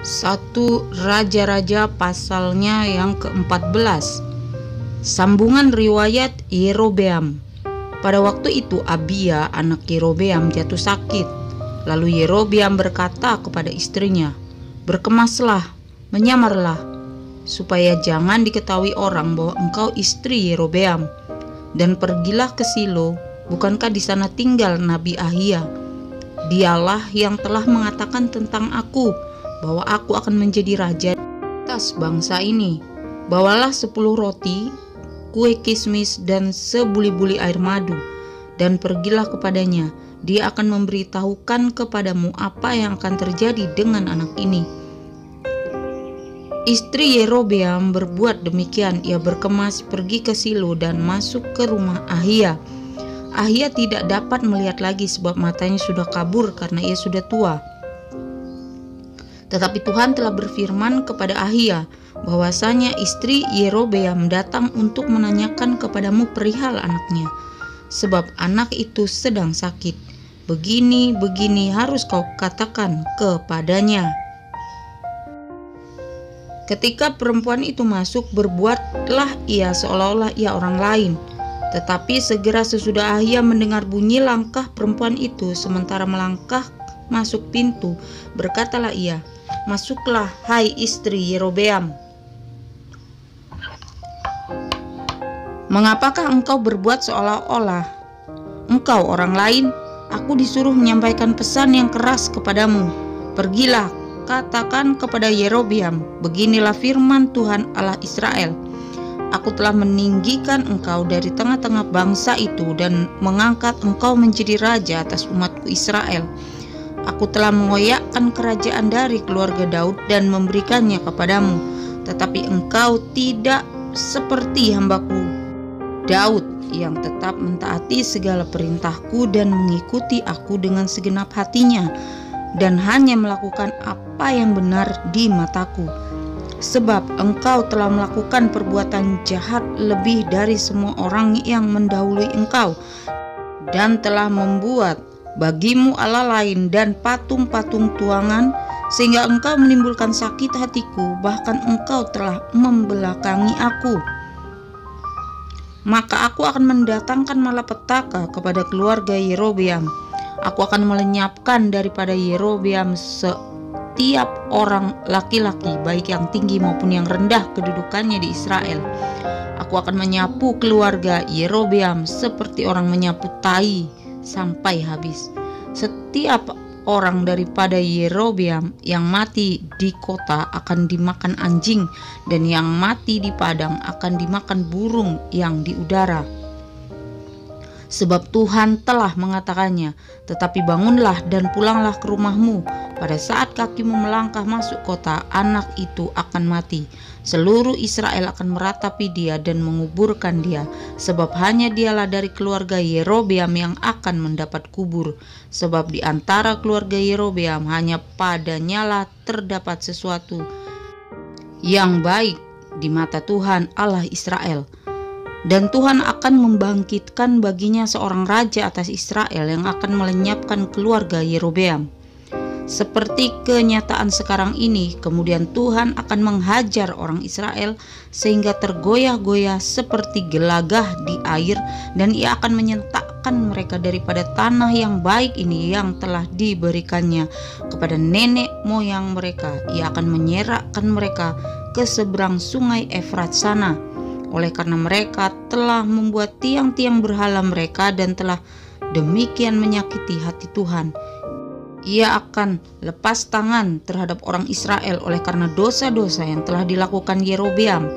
1 Raja-Raja pasalnya yang ke-14. Sambungan riwayat Yerobeam. Pada waktu itu Abia anak Yerobeam jatuh sakit. Lalu Yerobeam berkata kepada istrinya, "Berkemaslah, menyamarlah, supaya jangan diketahui orang bahwa engkau istri Yerobeam. Dan pergilah ke Silo, bukankah di sana tinggal Nabi Ahia? Dialah yang telah mengatakan tentang aku bahwa aku akan menjadi raja atas bangsa ini. Bawalah 10 roti, kue kismis dan sebuli-buli air madu, dan pergilah kepadanya. Dia akan memberitahukan kepadamu apa yang akan terjadi dengan anak ini." Istri Yerobeam berbuat demikian. Ia berkemas pergi ke Silo dan masuk ke rumah Ahia. Ahia tidak dapat melihat lagi sebab matanya sudah kabur karena ia sudah tua. Tetapi Tuhan telah berfirman kepada Ahia bahwasanya istri Yerobeam datang untuk menanyakan kepadamu perihal anaknya, sebab anak itu sedang sakit. Begini harus kau katakan kepadanya. Ketika perempuan itu masuk, berbuatlah ia seolah-olah ia orang lain. Tetapi segera sesudah Ahia mendengar bunyi langkah perempuan itu sementara melangkah masuk pintu, berkatalah ia, "Masuklah, hai istri Yerobeam. Mengapakah engkau berbuat seolah-olah engkau orang lain? Aku disuruh menyampaikan pesan yang keras kepadamu. Pergilah, katakan kepada Yerobeam, beginilah firman Tuhan Allah Israel. Aku telah meninggikan engkau dari tengah-tengah bangsa itu dan mengangkat engkau menjadi raja atas umatku Israel. Aku telah mengoyakkan kerajaan dari keluarga Daud dan memberikannya kepadamu. Tetapi engkau tidak seperti hambaku Daud yang tetap mentaati segala perintahku dan mengikuti aku dengan segenap hatinya, dan hanya melakukan apa yang benar di mataku. Sebab engkau telah melakukan perbuatan jahat lebih dari semua orang yang mendahului engkau, dan telah membuat bagimu Allah lain dan patung-patung tuangan, sehingga engkau menimbulkan sakit hatiku, bahkan engkau telah membelakangi aku. Maka aku akan mendatangkan malapetaka kepada keluarga Yerobeam. Aku akan melenyapkan daripada Yerobeam setiap orang laki-laki, baik yang tinggi maupun yang rendah kedudukannya di Israel. Aku akan menyapu keluarga Yerobeam seperti orang menyapu tai sampai habis. Setiap orang daripada Yerobeam yang mati di kota akan dimakan anjing, dan yang mati di padang akan dimakan burung yang di udara. Sebab Tuhan telah mengatakannya. Tetapi bangunlah dan pulanglah ke rumahmu. Pada saat kakimu melangkah masuk kota, anak itu akan mati. Seluruh Israel akan meratapi dia dan menguburkan dia, sebab hanya dialah dari keluarga Yerobeam yang akan mendapat kubur. Sebab di antara keluarga Yerobeam hanya padanyalah terdapat sesuatu yang baik di mata Tuhan Allah Israel. Dan Tuhan akan membangkitkan baginya seorang raja atas Israel yang akan melenyapkan keluarga Yerobeam. Seperti kenyataan sekarang ini, kemudian Tuhan akan menghajar orang Israel sehingga tergoyah-goyah seperti gelagah di air, dan ia akan menyentakkan mereka daripada tanah yang baik ini yang telah diberikannya kepada nenek moyang mereka. Ia akan menyerahkan mereka ke seberang sungai Efrat sana. Oleh karena mereka telah membuat tiang-tiang berhala mereka dan telah demikian menyakiti hati Tuhan, ia akan lepas tangan terhadap orang Israel oleh karena dosa-dosa yang telah dilakukan Yerobeam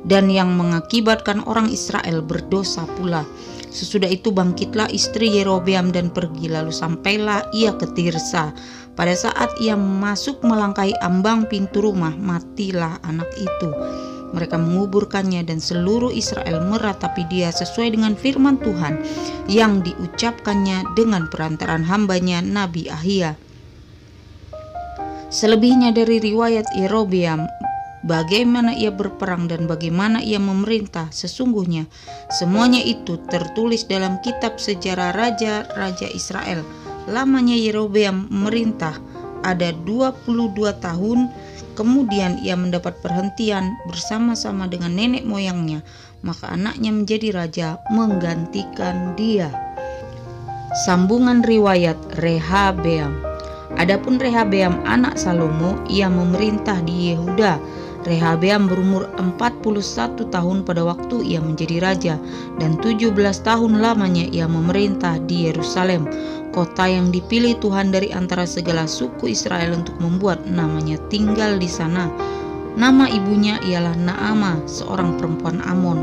dan yang mengakibatkan orang Israel berdosa pula. Sesudah itu bangkitlah istri Yerobeam dan pergi, lalu sampailah ia ke Tirsa. Pada saat ia masuk melangkahi ambang pintu rumah, matilah anak itu. Mereka menguburkannya dan seluruh Israel meratapi dia sesuai dengan firman Tuhan yang diucapkannya dengan perantaran hambanya Nabi Ahia. Selebihnya dari riwayat Yerobeam, bagaimana ia berperang dan bagaimana ia memerintah, sesungguhnya semuanya itu tertulis dalam kitab sejarah raja-raja Israel. Lamanya Yerobeam memerintah ada 22 tahun, kemudian ia mendapat perhentian bersama-sama dengan nenek moyangnya, maka anaknya menjadi raja menggantikan dia. Sambungan riwayat Rehabeam. Adapun Rehabeam anak Salomo, ia memerintah di Yehuda. Rehabeam berumur 41 tahun pada waktu ia menjadi raja, dan 17 tahun lamanya ia memerintah di Yerusalem, kota yang dipilih Tuhan dari antara segala suku Israel untuk membuat namanya tinggal di sana. Nama ibunya ialah Naamah, seorang perempuan Amon.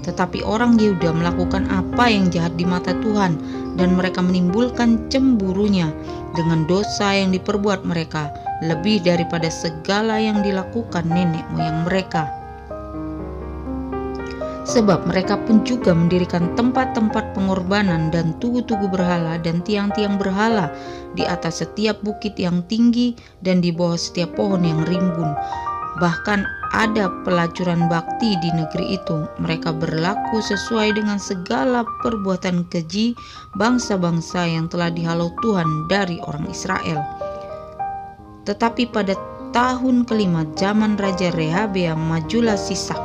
Tetapi orang Yehuda melakukan apa yang jahat di mata Tuhan, dan mereka menimbulkan cemburunya dengan dosa yang diperbuat mereka, lebih daripada segala yang dilakukan nenek moyang mereka. Sebab mereka pun juga mendirikan tempat-tempat pengorbanan dan tugu-tugu berhala dan tiang-tiang berhala di atas setiap bukit yang tinggi dan di bawah setiap pohon yang rimbun. Bahkan ada pelacuran bakti di negeri itu. Mereka berlaku sesuai dengan segala perbuatan keji bangsa-bangsa yang telah dihalau Tuhan dari orang Israel. Tetapi pada tahun kelima zaman Raja Rehabeam, majulah Sisak,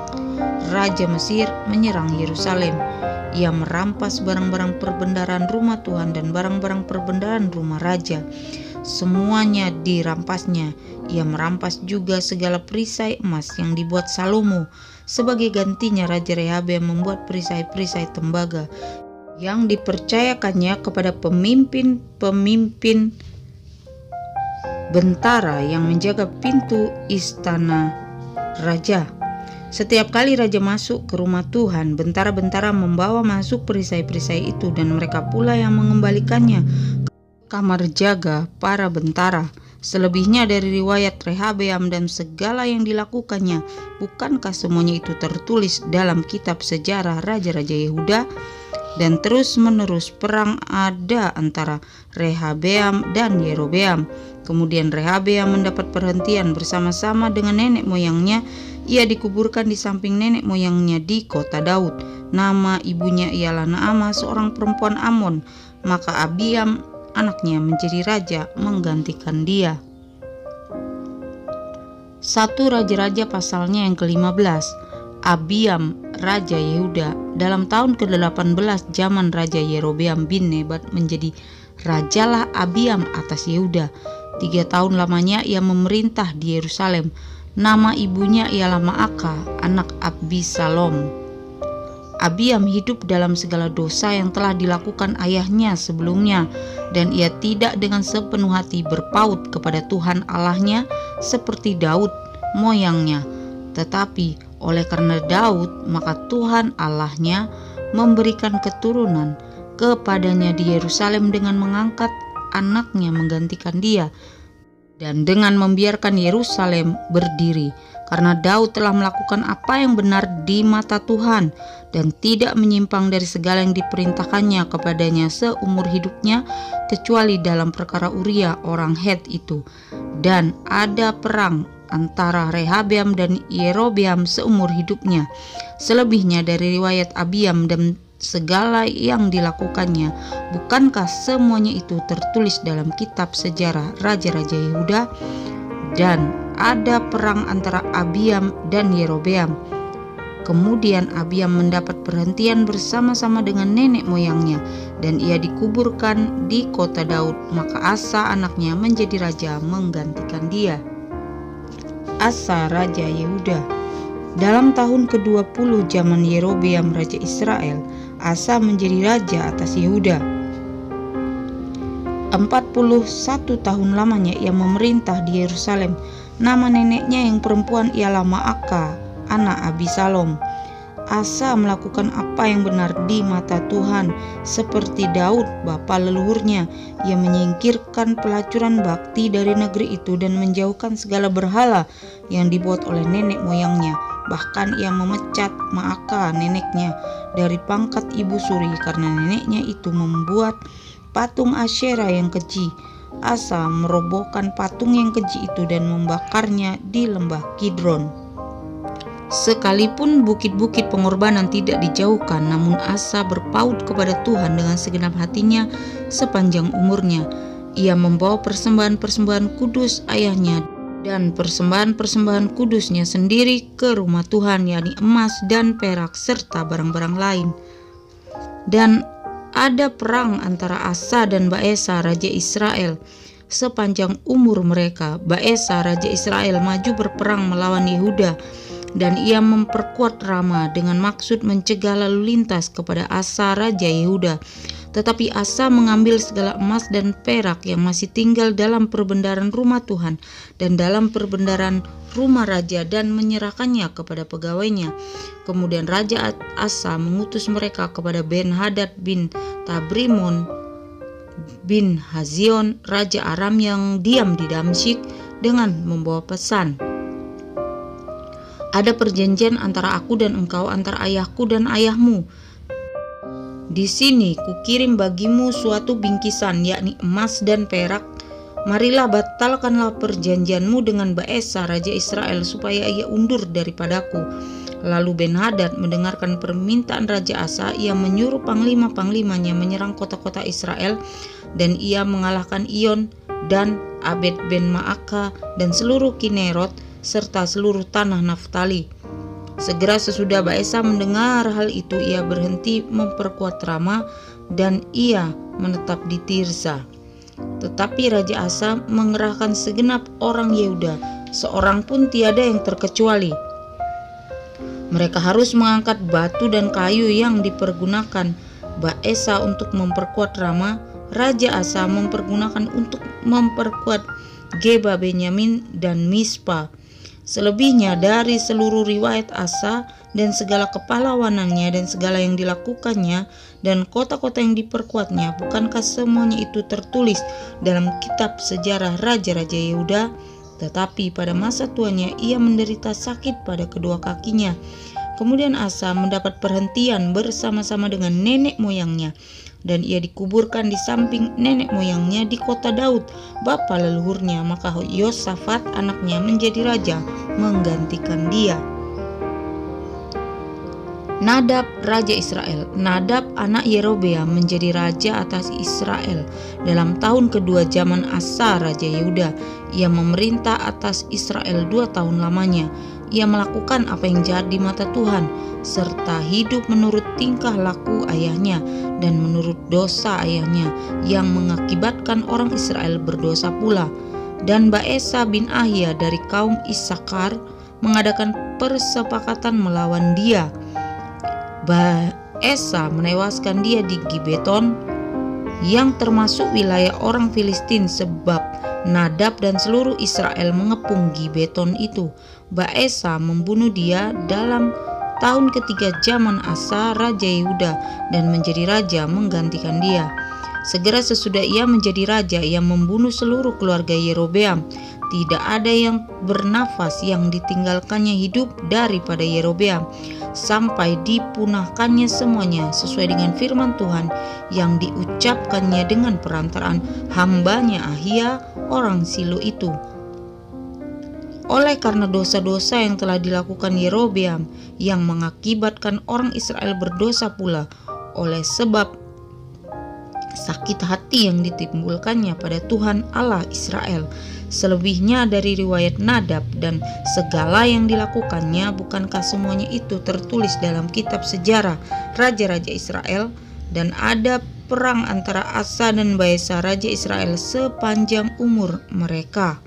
Raja Mesir, menyerang Yerusalem. Ia merampas barang-barang perbendaharaan rumah Tuhan dan barang-barang perbendaharaan rumah raja. Semuanya dirampasnya. Ia merampas juga segala perisai emas yang dibuat Salomo. Sebagai gantinya Raja Rehabeam membuat perisai-perisai tembaga yang dipercayakannya kepada pemimpin-pemimpin bentara yang menjaga pintu istana raja. Setiap kali raja masuk ke rumah Tuhan, bentara-bentara membawa masuk perisai-perisai itu, dan mereka pula yang mengembalikannya kamar jaga para bentara. Selebihnya dari riwayat Rehabeam dan segala yang dilakukannya, bukankah semuanya itu tertulis dalam kitab sejarah raja-raja Yehuda? Dan terus-menerus perang ada antara Rehabeam dan Yerobeam. Kemudian Rehabeam mendapat perhentian bersama-sama dengan nenek moyangnya. Ia dikuburkan di samping nenek moyangnya di kota Daud. Nama ibunya ialah Naamah, seorang perempuan Amon. Maka Abiam anaknya menjadi raja menggantikan dia. 1 Raja-Raja pasalnya yang ke-15. Abiam, Raja Yehuda. Dalam tahun ke-18 zaman Raja Yerobeam bin Nebat menjadi rajalah Abiam atas Yehuda. 3 tahun lamanya ia memerintah di Yerusalem. Nama ibunya ialah Maakah, anak Abisalom. Abiam hidup dalam segala dosa yang telah dilakukan ayahnya sebelumnya, dan ia tidak dengan sepenuh hati berpaut kepada Tuhan Allahnya seperti Daud moyangnya. Tetapi oleh karena Daud, maka Tuhan Allahnya memberikan keturunan kepadanya di Yerusalem dengan mengangkat anaknya menggantikan dia, dan dengan membiarkan Yerusalem berdiri, karena Daud telah melakukan apa yang benar di mata Tuhan dan tidak menyimpang dari segala yang diperintahkannya kepadanya seumur hidupnya, kecuali dalam perkara Uria orang Het itu. Dan ada perang antara Rehabeam dan Yerobeam seumur hidupnya. Selebihnya dari riwayat Abiam dan segala yang dilakukannya, bukankah semuanya itu tertulis dalam kitab sejarah raja-raja Yehuda? Dan ada perang antara Abiam dan Yerobeam. Kemudian Abiam mendapat perhentian bersama-sama dengan nenek moyangnya, dan ia dikuburkan di kota Daud. Maka Asa anaknya menjadi raja menggantikan dia. Asa Raja Yehuda. Dalam tahun ke-20 zaman Yerobeam Raja Israel, Asa menjadi raja atas Yehuda. 41 tahun lamanya ia memerintah di Yerusalem. Nama neneknya yang perempuan ialah Maakah, anak Abisalom. Asa melakukan apa yang benar di mata Tuhan seperti Daud bapa leluhurnya. Ia menyingkirkan pelacuran bakti dari negeri itu dan menjauhkan segala berhala yang dibuat oleh nenek moyangnya. Bahkan ia memecat Maakah neneknya dari pangkat ibu suri karena neneknya itu membuat patung Asyera yang keji. Asa merobohkan patung yang keji itu dan membakarnya di lembah Kidron. Sekalipun bukit-bukit pengorbanan tidak dijauhkan, namun Asa berpaut kepada Tuhan dengan segenap hatinya sepanjang umurnya. ia membawa persembahan-persembahan kudus ayahnya dan persembahan-persembahan kudusnya sendiri ke rumah Tuhan, yakni emas dan perak serta barang-barang lain. Dan ada perang antara Asa dan Baesa raja Israel. Sepanjang umur mereka, Baesa raja Israel maju berperang melawan Yehuda, dan ia memperkuat Rama dengan maksud mencegah lalu lintas kepada Asa raja Yehuda. Tetapi Asa mengambil segala emas dan perak yang masih tinggal dalam perbendaharaan rumah Tuhan dan dalam perbendaharaan rumah raja dan menyerahkannya kepada pegawainya. Kemudian Raja Asa mengutus mereka kepada Ben-Hadad bin Tabrimon bin Hazion, Raja Aram yang diam di Damsyik, dengan membawa pesan, "Ada perjanjian antara aku dan engkau, antara ayahku dan ayahmu. Di sini kukirim bagimu suatu bingkisan, yakni emas dan perak. Marilah batalkanlah perjanjianmu dengan Baesa raja Israel, supaya ia undur daripadaku." Lalu Ben-Hadad mendengarkan permintaan Raja Asa. Ia menyuruh panglima-panglimanya menyerang kota-kota Israel, dan ia mengalahkan Iyon dan Abed ben Maaka dan seluruh Kinerot serta seluruh tanah Naftali. Segera sesudah Baesa mendengar hal itu, ia berhenti memperkuat Rama dan ia menetap di Tirza. Tetapi Raja Asa mengerahkan segenap orang Yehuda, seorang pun tiada yang terkecuali. Mereka harus mengangkat batu dan kayu yang dipergunakan Baesa untuk memperkuat Rama. Raja Asa mempergunakan untuk memperkuat Geba Benyamin dan Mispa. Selebihnya dari seluruh riwayat Asa dan segala kepahlawanannya dan segala yang dilakukannya dan kota-kota yang diperkuatnya, bukankah semuanya itu tertulis dalam kitab sejarah raja-raja Yehuda? Tetapi pada masa tuanya ia menderita sakit pada kedua kakinya. Kemudian Asa mendapat perhentian bersama-sama dengan nenek moyangnya, dan ia dikuburkan di samping nenek moyangnya di kota Daud, bapa leluhurnya. Maka Yosafat anaknya menjadi raja menggantikan dia. Nadab raja Israel. Nadab anak Yerobeam menjadi raja atas Israel dalam tahun kedua zaman Asa raja Yehuda. Ia memerintah atas Israel 2 tahun lamanya. Ia melakukan apa yang jahat di mata Tuhan, serta hidup menurut tingkah laku ayahnya dan menurut dosa ayahnya, yang mengakibatkan orang Israel berdosa pula. Dan Baesa bin Ahia dari kaum Isakar mengadakan persepakatan melawan dia. Baesa menewaskan dia di Gibeton, yang termasuk wilayah orang Filistin, sebab Nadab dan seluruh Israel mengepung Gibeton itu. Baesa membunuh dia dalam tahun ketiga zaman Asa raja Yehuda dan menjadi raja menggantikan dia. Segera sesudah ia menjadi raja, ia membunuh seluruh keluarga Yerobeam. Tidak ada yang bernafas yang ditinggalkannya hidup daripada Yerobeam, sampai dipunahkannya semuanya, sesuai dengan firman Tuhan yang diucapkannya dengan perantaraan hambanya Ahia orang Silo itu. Oleh karena dosa-dosa yang telah dilakukan Yerobeam, yang mengakibatkan orang Israel berdosa pula, oleh sebab sakit hati yang ditimbulkannya pada Tuhan Allah Israel. Selebihnya dari riwayat Nadab dan segala yang dilakukannya, bukankah semuanya itu tertulis dalam kitab sejarah raja-raja Israel? Dan ada perang antara Asa dan Baesa raja Israel sepanjang umur mereka.